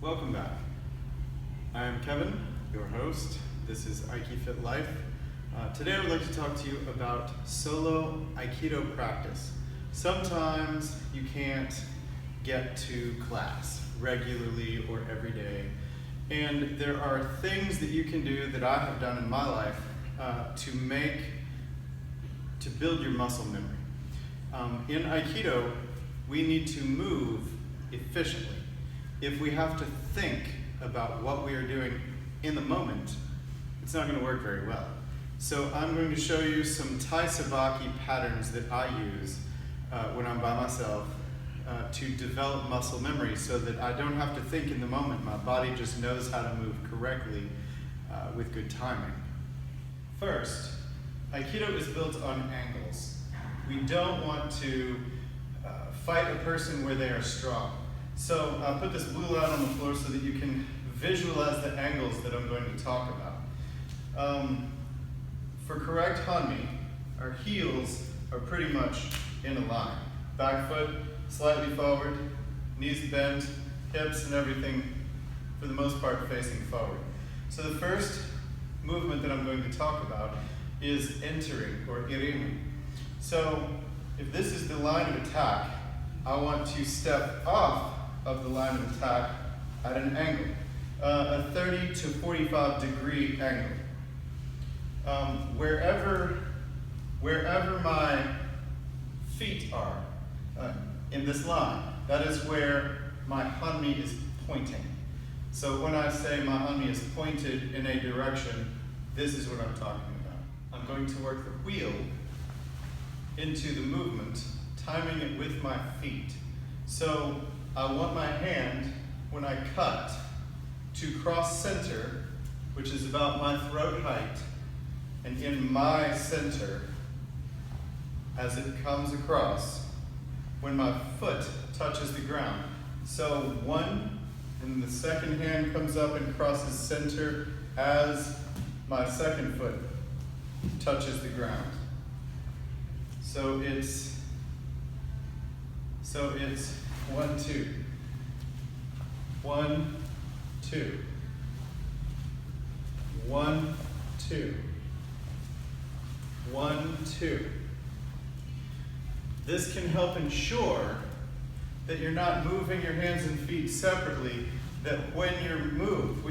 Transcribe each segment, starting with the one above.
Welcome back. I am Kevin, your host. This is Fit Life. Today I would like to talk to you about solo Aikido practice. Sometimes you can't get to class regularly or every day, and there are things that you can do that I have done in my life to build your muscle memory. In Aikido, we need to move efficiently. If we have to think about what we are doing in the moment, it's not going to work very well. So I'm going to show you some Tai Sabaki patterns that I use when I'm by myself to develop muscle memory so that I don't have to think in the moment. My body just knows how to move correctly with good timing. First, Aikido is built on angles. We don't want to fight a person where they are strong. So I'll put this blue line on the floor so that you can visualize the angles that I'm going to talk about. For correct Hanmi, our heels are pretty much in a line. Back foot slightly forward, knees bent, hips and everything for the most part facing forward. So the first movement that I'm going to talk about is entering or irimi. So if this is the line of attack, I want to step off of the line of attack at an angle, a 30 to 45 degree angle. Wherever my feet are in this line, that is where my Hanmi is pointing. So when I say my Hanmi is pointed in a direction, this is what I'm talking about. I'm going to work the wheel into the movement, timing it with my feet. So I want my hand, when I cut, to cross center, which is about my throat height, and in my center, as it comes across, when my foot touches the ground. So one, and the second hand comes up and crosses center as my second foot touches the ground. So it's 1, 2. 1, 2. 1, 2. 1, 2. This can help ensure that you're not moving your hands and feet separately, that when you move,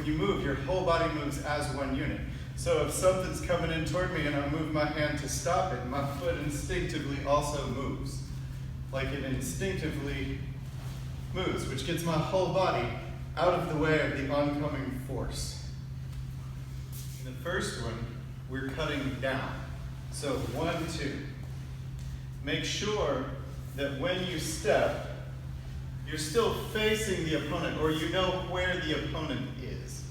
your whole body moves as one unit. So if something's coming in toward me and I move my hand to stop it, my foot instinctively also moves. Like it instinctively moves, which gets my whole body out of the way of the oncoming force. In the first one, we're cutting down. So 1, 2. Make sure that when you step, you're still facing the opponent, or you know where the opponent is.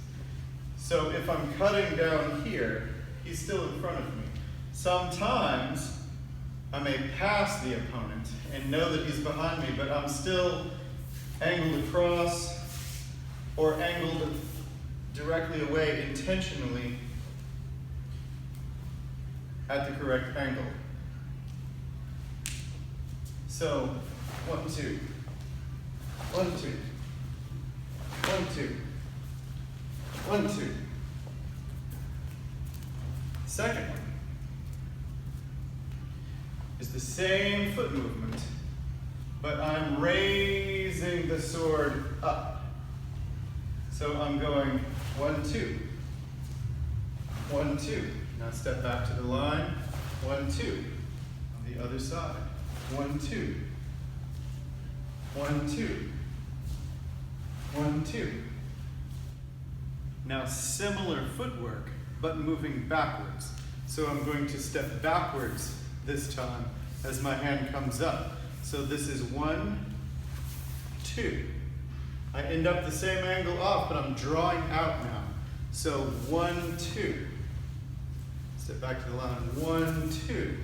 So if I'm cutting down here, he's still in front of me. Sometimes I may pass the opponent and know that he's behind me, but I'm still angled across or angled directly away intentionally at the correct angle. So 1, 2. 1, 2. 1, 2. 1, 2. Second one is the same foot movement, but I'm raising the sword up. So I'm going 1, 2. 1, 2. Now step back to the line. 1, 2. On the other side. 1, 2. 1, 2. 1, 2. Now similar footwork, but moving backwards. So I'm going to step backwards this time as my hand comes up. So this is 1, 2. I end up the same angle off, but I'm drawing out now. So 1, 2. Step back to the line. 1, 2.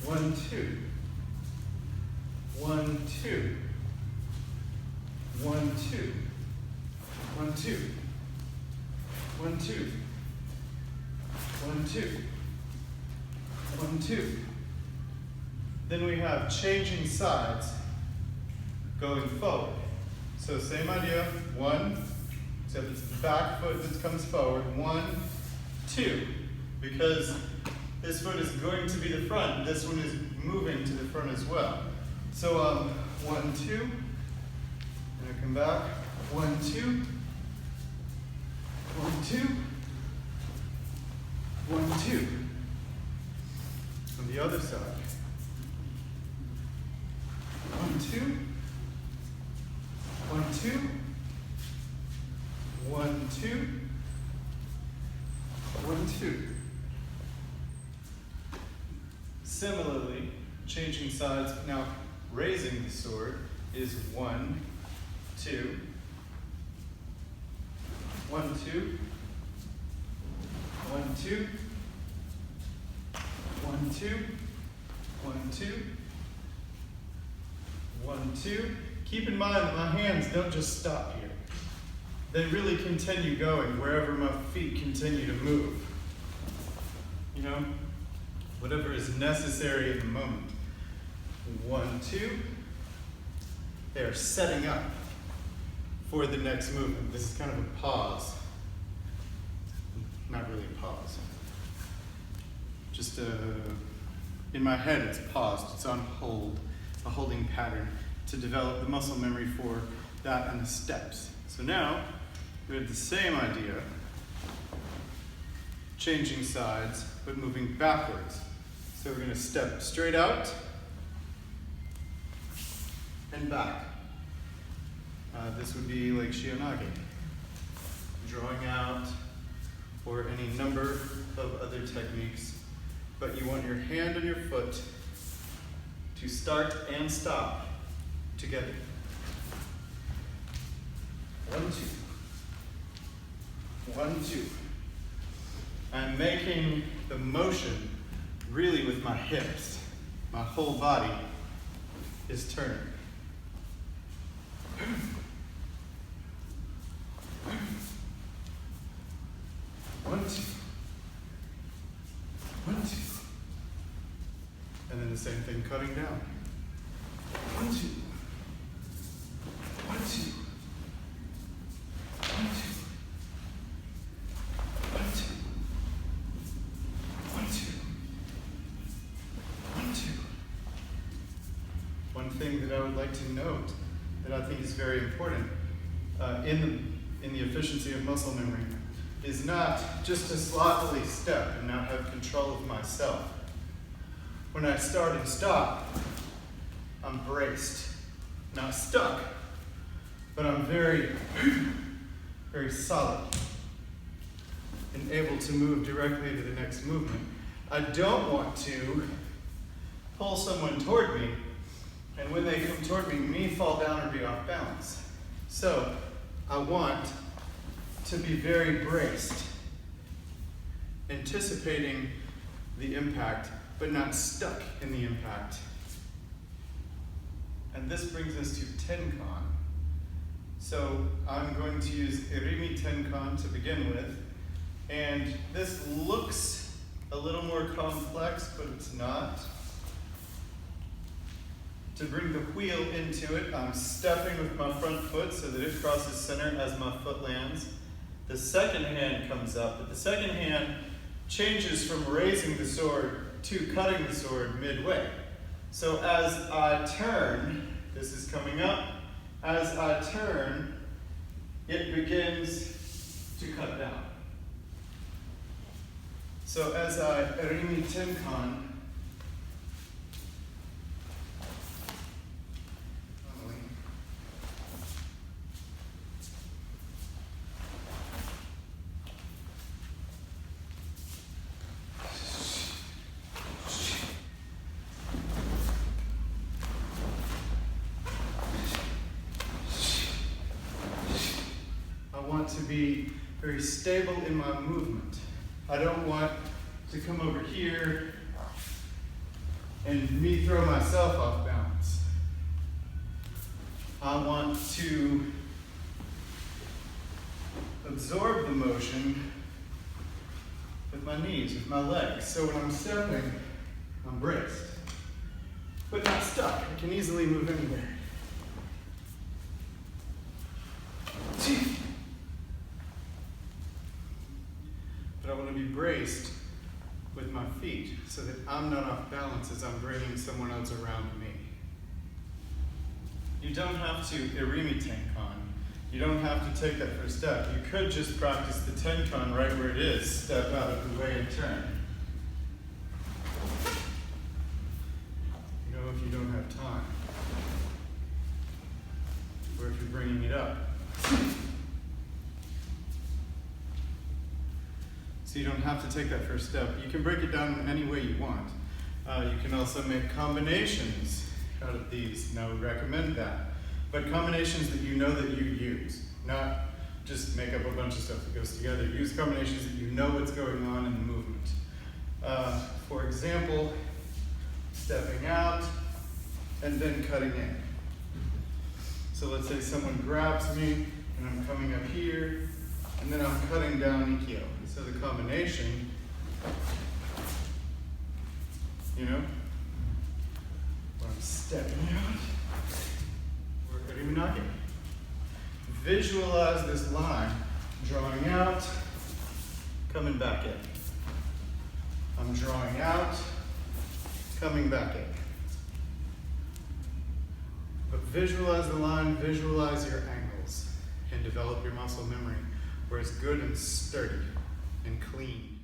1, 2. 1, 2. 1, 2. 1, 2. 1, 2. 1, 2. 1, 2. Then we have changing sides going forward. So same idea, 1, except it's the back foot that comes forward, 1, 2, because this foot is going to be the front, this one is moving to the front as well. So 1, 2, and I come back, 1, 2, 1, 2, 1, 2. On the other side, 1, 2, 1, 2, 1, 2, 1, 2. Similarly, changing sides, now raising the sword is 1, 2, 1, 2, 1, 2, 1, 2, 1, 2, 1, 2. Keep in mind that my hands don't just stop here. They really continue going wherever my feet continue to move. You know, whatever is necessary in the moment. 1, 2. They are setting up for the next movement. This is kind of a pause. Not really a pause. Just in my head it's paused, it's on hold, a holding pattern to develop the muscle memory for that and the steps. So now we have the same idea, changing sides, but moving backwards. So we're going to step straight out and back. This would be like Shionage, drawing out, or any number of other techniques. But you want your hand and your foot to start and stop together. 1, 2. 1, 2. I'm making the motion really with my hips. My whole body is turning. 1, 2. 1, 2. And then the same thing cutting down. 1, 2. 1, 2. 1, 2. 1, 2. 1, 2. 1, 2. One thing that I would like to note that I think is very important in the efficiency of muscle memory is not just to sloppily step and not have control of myself. When I start and stop, I'm braced, not stuck, but I'm very, very solid and able to move directly to the next movement. I don't want to pull someone toward me, and when they come toward me fall down or be off balance. So I want to be very braced, anticipating the impact, but not stuck in the impact. And this brings us to Tenkan. So I'm going to use Irimi Tenkan to begin with. And this looks a little more complex, but it's not. To bring the wheel into it, I'm stepping with my front foot so that it crosses center as my foot lands. The second hand comes up, but the second hand changes from raising the sword to cutting the sword midway. So as I turn, this is coming up, as I turn, it begins to cut down. So as I Irimi Tenkan, to be very stable in my movement. I don't want to come over here and me throw myself off balance. I want to absorb the motion with my knees, with my legs. So when I'm stepping, I'm braced, but not stuck. I can easily move anywhere. braced with my feet so that I'm not off balance as I'm bringing someone else around me. You don't have to irimi tenkan. You don't have to take that first step. You could just practice the tenkan right where it is. Step out of the way and turn. You know, if you don't have time. Or if you're bringing it up. So you don't have to take that first step. You can break it down in any way you want. You can also make combinations out of these. Now, we recommend that. But combinations that you know that you use. Not just make up a bunch of stuff that goes together. Use combinations that you know what's going on in the movement. For example, stepping out and then cutting in. So let's say someone grabs me and I'm coming up here and then I'm cutting down Ikkyo. So the combination, you know, where I'm stepping out, or Kariminake. Visualize this line, drawing out, coming back in. I'm drawing out, coming back in. But visualize the line, visualize your angles, and develop your muscle memory where it's good and sturdy and clean.